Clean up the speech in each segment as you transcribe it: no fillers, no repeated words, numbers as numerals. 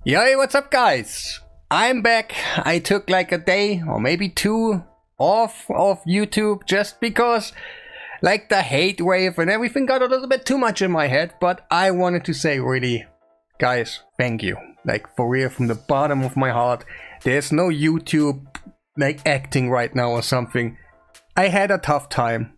Yo, what's up guys? I'm back. I took like a day or maybe two off of YouTube just because like the hate wave and everything got a little bit too much in my head, but I wanted to say really, guys, thank you. Like for real, from the bottom of my heart. There's no YouTube like acting right now or something. I had a tough time.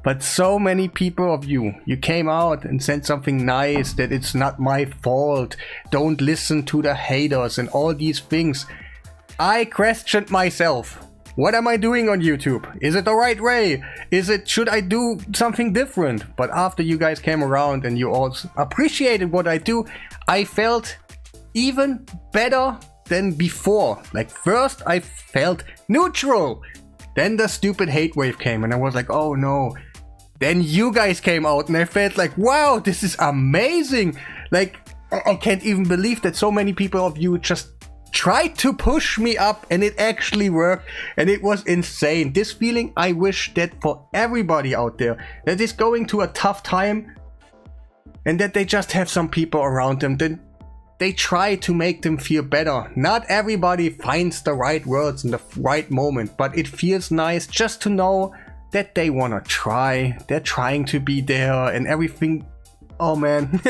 But so many people of you came out and said something nice, that it's not my fault, don't listen to the haters and all these things. I questioned myself. What am I doing on YouTube? Is it the right way? Should I do something different? But after you guys came around and you all appreciated what I do, I felt even better than before. Like first I felt neutral. Then the stupid hate wave came and I was like, oh no. Then you guys came out and I felt like, wow, this is amazing. Like, I can't even believe that so many people of you just tried to push me up and it actually worked. And it was insane. This feeling, I wish that for everybody out there that is going to a tough time and that they just have some people around them that they try to make them feel better. Not everybody finds the right words in the right moment, but it feels nice just to know that they wanna try, they're trying to be there and everything. Oh man,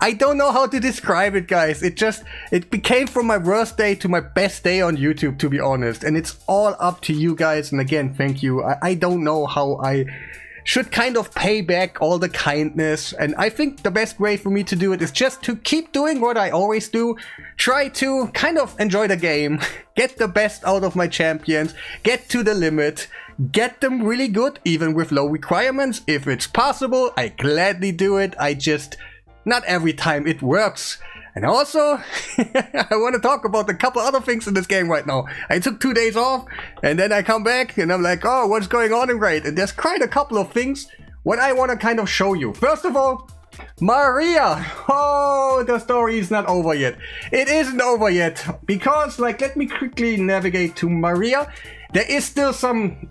I don't know how to describe it, guys. It became from my worst day to my best day on YouTube, to be honest. And it's all up to you guys. And again, thank you. I don't know how I should kind of pay back all the kindness. And I think the best way for me to do it is just to keep doing what I always do. Try to kind of enjoy the game, get the best out of my champions, get to the limit, get them really good, even with low requirements. If it's possible, I gladly do it. Not every time it works. And also, I want to talk about a couple other things in this game right now. I took 2 days off, and then I come back, and I'm like, oh, what's going on in Raid? And there's quite a couple of things what I want to kind of show you. First of all, Maria. Oh, the story is not over yet. It isn't over yet, because, like, let me quickly navigate to Maria. There is still some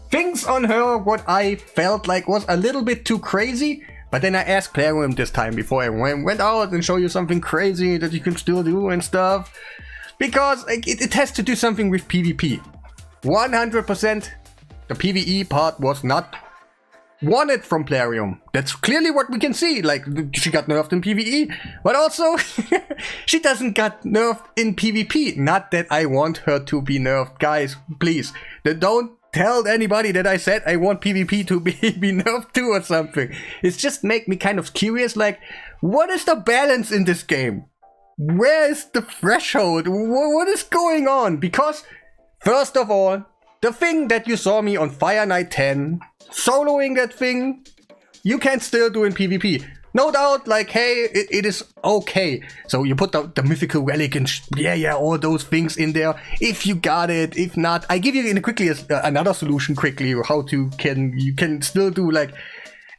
things on her what I felt like was a little bit too crazy. But then I asked Clarium this time before I went out and show you something crazy that you can still do and stuff. Because like, it has to do something with PvP. 100% the PvE part was not wanted from Clarium. That's clearly what we can see. Like, she got nerfed in PvE, but also she doesn't got nerfed in PvP. Not that I want her to be nerfed. Guys, please, don't tell anybody that I said I want PvP to be nerfed too or something. It's just make me kind of curious, like, what is the balance in this game? Where is the threshold? What is going on? Because, first of all, the thing that you saw me on Fire Knight 10, soloing that thing, you can still do in PvP. No doubt, like, hey, it is okay. So you put the mythical relic and all those things in there. If you got it, if not, I give you quickly another solution quickly how you can still do like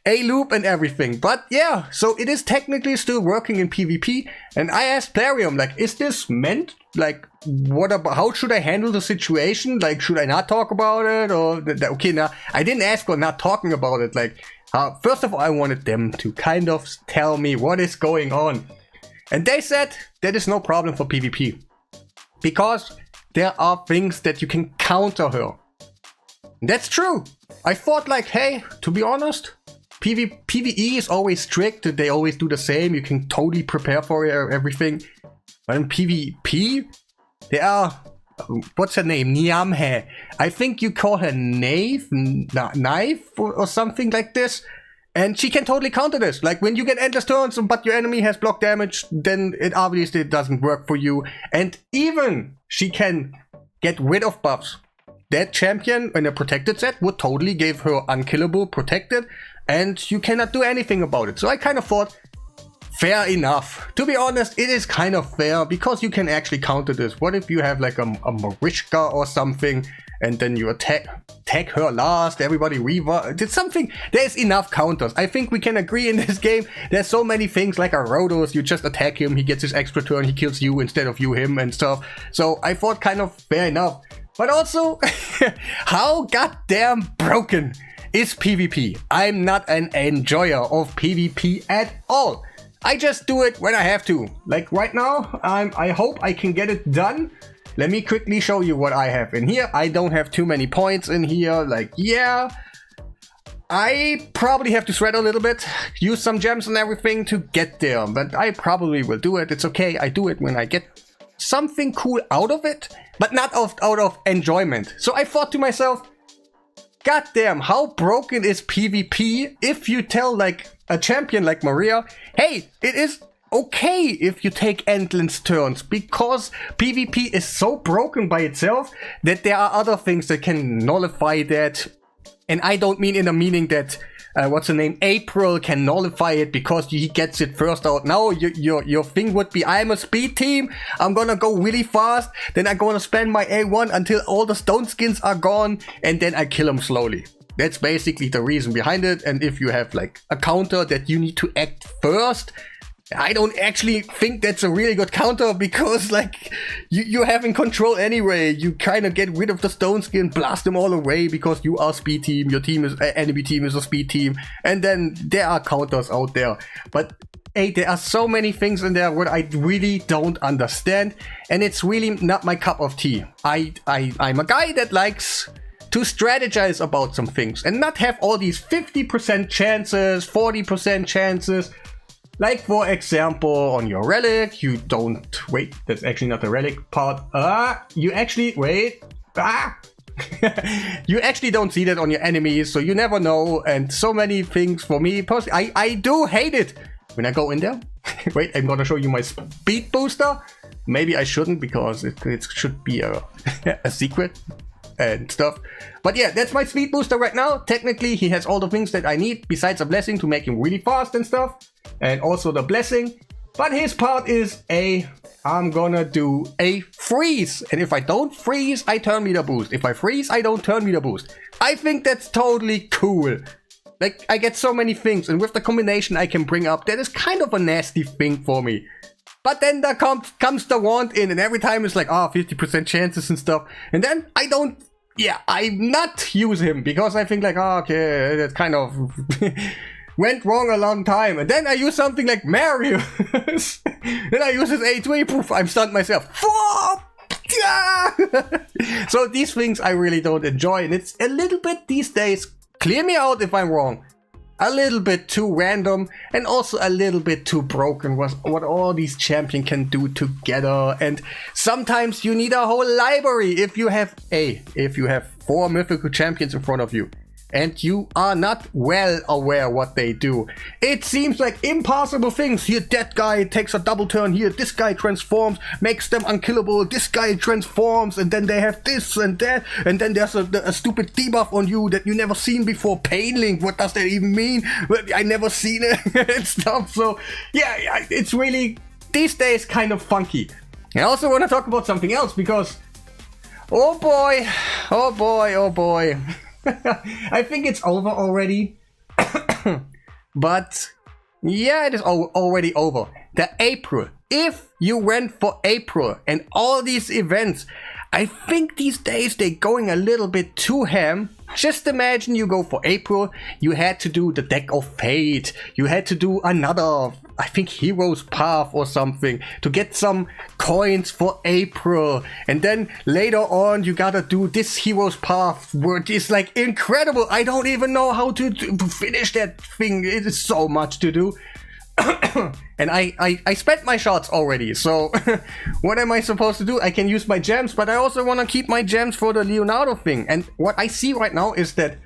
a loop and everything. But yeah, so it is technically still working in PvP. And I asked Clarium, like, is this meant? Like, how should I handle the situation? Like, should I not talk about it? Or okay, now I didn't ask for not talking about it. Like, first of all, I wanted them to kind of tell me what is going on. And they said that is no problem for PvP. Because there are things that you can counter her. And that's true. I thought like, hey, to be honest, PvE is always strict. They always do the same. You can totally prepare for everything. But in PvP, there are, what's her name? Niamhe. I think you call her Knife or something like this. And she can totally counter this. Like when you get endless turns, but your enemy has block damage, then it obviously doesn't work for you. And even she can get rid of buffs. That champion in a protected set would totally give her unkillable protected. And you cannot do anything about it. So I kind of thought, fair enough. To be honest, it is kind of fair because you can actually counter this. What if you have like a Marishka or something and then you attack her last, everybody did something. There's enough counters. I think we can agree in this game. There's so many things like a Rhodos, you just attack him, he gets his extra turn, he kills you instead of you him and stuff. So I thought kind of fair enough. But also, how goddamn broken is PvP? I'm not an enjoyer of PvP at all. I just do it when I have to. Like right now, I hope I can get it done. Let me quickly show you what I have in here. I don't have too many points in here. Like, yeah, I probably have to sweat a little bit, use some gems and everything to get there, but I probably will do it. It's okay. I do it when I get something cool out of it, but not out of enjoyment. So I thought to myself, God damn, how broken is PvP if you tell like a champion like Maria, hey, it is okay if you take endless turns, because PvP is so broken by itself that there are other things that can nullify that. And I don't mean in a meaning that what's her name, April can nullify it because he gets it first out. No, your thing would be, I'm a speed team, I'm gonna go really fast, then I'm gonna spend my A1 until all the stone skins are gone, and then I kill them slowly. That's basically the reason behind it. And if you have like a counter that you need to act first, I don't actually think that's a really good counter, because like you're having control anyway. You kind of get rid of the stone skin, blast them all away because you are speed team, your team is enemy team is a speed team, and then there are counters out there. But hey, there are so many things in there what I really don't understand, and it's really not my cup of tea. I'm a guy that likes to strategize about some things and not have all these 50% chances, 40% chances. Like, for example, on your relic, you don't... Wait, that's actually not the relic part. You actually... Wait. You actually don't see that on your enemies, so you never know. And so many things for me, personally, I do hate it when I go in there. Wait, I'm gonna show you my speed booster. Maybe I shouldn't, because it should be a, a secret and stuff. But yeah, that's my speed booster right now. Technically, he has all the things that I need, besides a blessing to make him really fast and stuff. And also the blessing. But his part is I'm gonna do a freeze. And if I don't freeze, I turn meter boost. If I freeze, I don't turn meter boost. I think that's totally cool. Like, I get so many things. And with the combination I can bring up, that is kind of a nasty thing for me. But then there comes the wand in, and every time it's like, 50% chances and stuff. And then I don't... Yeah, I not use him, because I think like, okay, that kind of went wrong a long time. And then I use something like Mario. Then I use his A2, poof, I'm stunned myself. So these things I really don't enjoy, and it's a little bit these days, clear me out if I'm wrong, a little bit too random, and also a little bit too broken what all these champions can do together. And sometimes you need a whole library if you have 4 mythical champions in front of you and you are not well aware what they do. It seems like impossible things. Here, that guy takes a double turn. Here, this guy transforms, makes them unkillable. This guy transforms, and then they have this and that. And then there's a stupid debuff on you that you never seen before. Pain Link, what does that even mean? I never seen it and stuff. So yeah, it's really, these days, kind of funky. I also want to talk about something else, because oh boy. I think it's over already. But yeah, it is already over. The April. If you went for April and all these events, I think these days they're going a little bit too ham. Just imagine you go for April, you had to do the Deck of Fate, you had to do another, I think, Hero's Path or something to get some coins for April. And then later on you gotta do this Hero's Path, which is like incredible. I don't even know how to finish that thing. It is so much to do. And I spent my shots already, so what am I supposed to do? I can use my gems, but I also want to keep my gems for the Leonardo thing. And what I see right now is that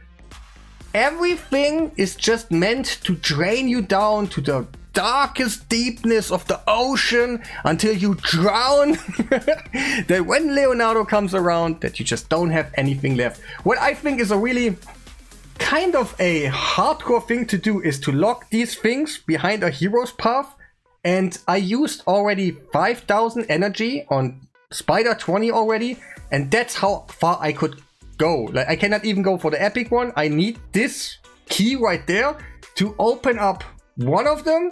everything is just meant to drain you down to the darkest deepness of the ocean until you drown. That when Leonardo comes around, that you just don't have anything left. What I think is a really kind of a hardcore thing to do is to lock these things behind a hero's path. And I used already 5,000 energy on Spider 20 already, and that's how far I could go. Like, I cannot even go for the epic one. I need this key right there to open up one of them,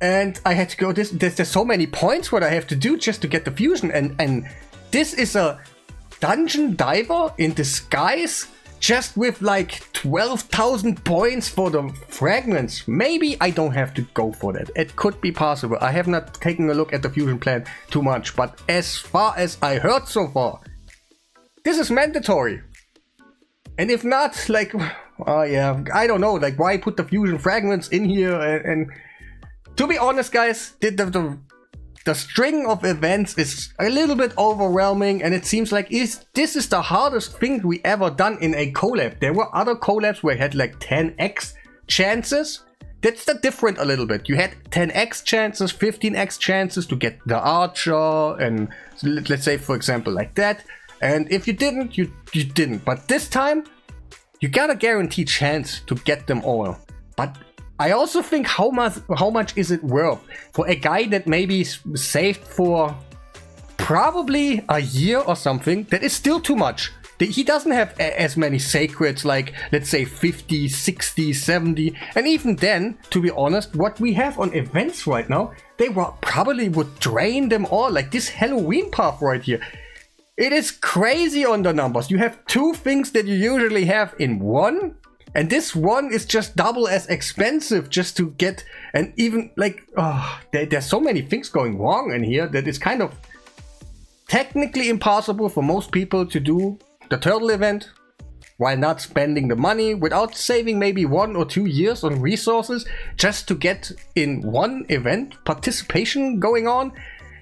and I had to go this. There's so many points what I have to do just to get the fusion, and this is a dungeon diver in disguise just with like 12,000 points for the fragments. Maybe I don't have to go for that. It could be possible. I have not taken a look at the fusion plan too much, but as far as I heard so far, this is mandatory. And if not, like, oh yeah, I don't know, like why put the fusion fragments in here? And to be honest, guys, the string of events is a little bit overwhelming, and it seems like this is the hardest thing we ever done in a collab. There were other collabs where I had like 10x chances. That's the different a little bit. You had 10x chances, 15x chances to get the archer, and let's say for example like that. And if you didn't, you didn't. But this time, you got a guaranteed chance to get them all. But I also think how much is it worth for a guy that maybe saved for probably a year or something? That is still too much. He doesn't have as many sacreds, like let's say 50, 60, 70. And even then, to be honest, what we have on events right now, they probably would drain them all. Like this Halloween path right here. It is crazy on the numbers. You have two things that you usually have in one. And this one is just double as expensive just to get, and even like, oh, there's so many things going wrong in here that it's kind of technically impossible for most people to do the turtle event while not spending the money, without saving maybe 1 or 2 years on resources just to get in one event participation going on.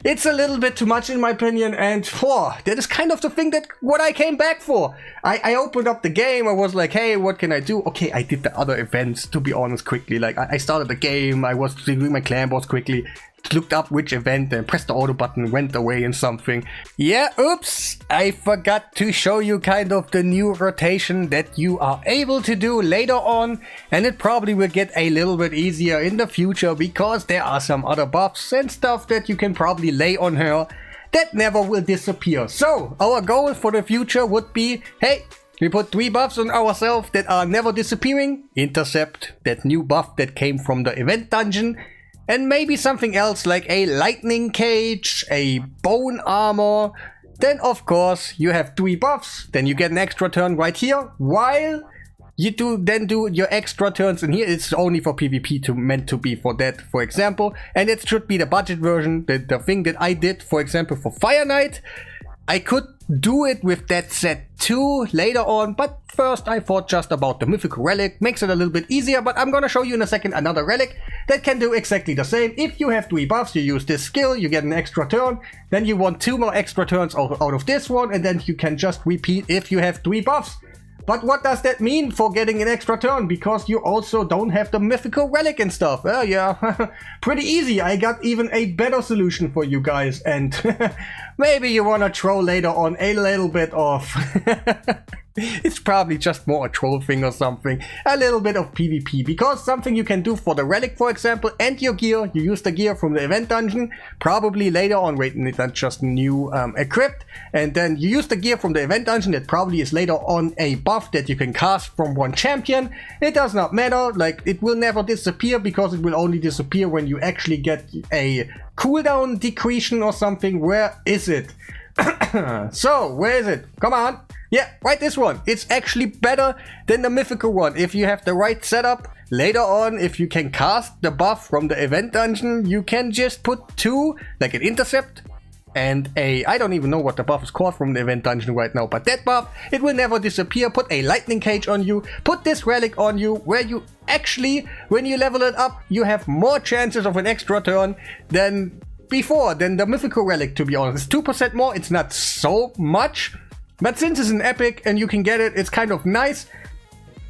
It's a little bit too much in my opinion, and that is kind of the thing that what I came back for. I opened up the game, I was like, hey, what can I do? Okay, I did the other events, to be honest, quickly. Like, I started the game, I was doing my clan boss quickly, looked up which event and pressed the auto button, went away in something. Yeah, oops, I forgot to show you kind of the new rotation that you are able to do later on, and it probably will get a little bit easier in the future because there are some other buffs and stuff that you can probably lay on her that never will disappear. So our goal for the future would be, hey, we put 3 buffs on ourselves that are never disappearing, intercept that new buff that came from the event dungeon, and maybe something else like a lightning cage, a bone armor. Then of course you have 3 buffs, then you get an extra turn right here, while you do your extra turns in here. It's only for PvP, meant to be for that, for example. And it should be the budget version, the thing that I did, for example, for Fire Knight. I could do it with that set too later on, but first I thought just about the mythical relic. Makes it a little bit easier, but I'm gonna show you in a second another relic that can do exactly the same. If you have 3 buffs, you use this skill, you get an extra turn, then you want 2 more extra turns out of this one, and then you can just repeat if you have 3 buffs. But what does that mean for getting an extra turn? Because you also don't have the mythical relic and stuff. Yeah, pretty easy. I got even a better solution for you guys. And maybe you wanna troll later on a little bit of... It's probably just more a troll thing or something. A little bit of PvP. Because something you can do for the relic, for example, and your gear. You use the gear from the event dungeon. Probably later on, wait, that's just new equipped. And then you use the gear from the event dungeon. That probably is later on a buff that you can cast from one champion. It does not matter. Like, it will never disappear because it will only disappear when you actually get a cooldown decretion or something. Where is it? So, where is it? Come on. Yeah, right, this one. It's actually better than the mythical one. If you have the right setup, later on, if you can cast the buff from the event dungeon, you can just put 2, like an intercept and a, I don't even know what the buff is called from the event dungeon right now, but that buff, it will never disappear. Put a lightning cage on you, put this relic on you, where you actually, when you level it up, you have more chances of an extra turn than before, than the mythical relic, to be honest. It's 2% more, it's not so much. But since it's an epic and you can get it, it's kind of nice.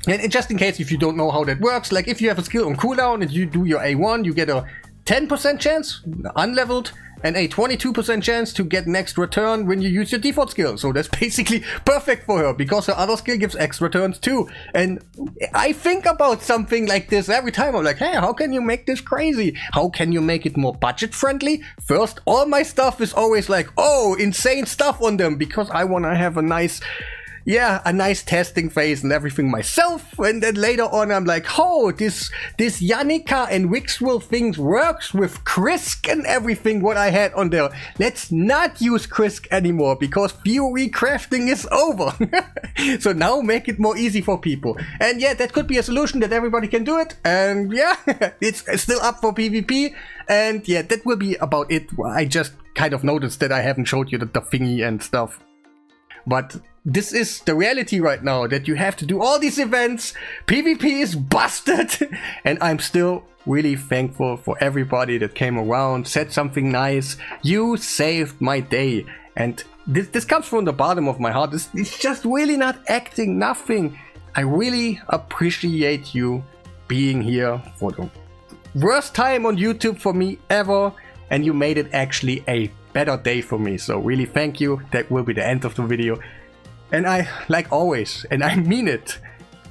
And just in case if you don't know how that works, like if you have a skill on cooldown and you do your A1, you get a 10% chance, unleveled, and a 22% chance to get an extra turn when you use your default skill. So that's basically perfect for her, because her other skill gives extra turns too. And I think about something like this every time. I'm like, hey, how can you make this crazy? How can you make it more budget friendly? First, all my stuff is always like, oh, insane stuff on them, because I want to have a nice, yeah, a nice testing phase and everything myself. And then later on, I'm like, oh, this Yannicka and Wixwell things works with Krisk and everything what I had on there. Let's not use Krisk anymore because Fury crafting is over. So now make it more easy for people. And yeah, that could be a solution that everybody can do it. And yeah, it's still up for PvP. And yeah, that will be about it. I just kind of noticed that I haven't showed you the thingy and stuff. But this is the reality right now, that you have to do all these events. PvP is busted. And I'm still really thankful for everybody that came around, said something nice. You saved my day. And this comes from the bottom of my heart. It's just really not acting, nothing. I really appreciate you being here for the worst time on YouTube for me ever. And you made it actually a better day for me. So really thank you. That will be the end of the video. And I, like always, and I mean it,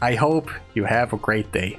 I hope you have a great day.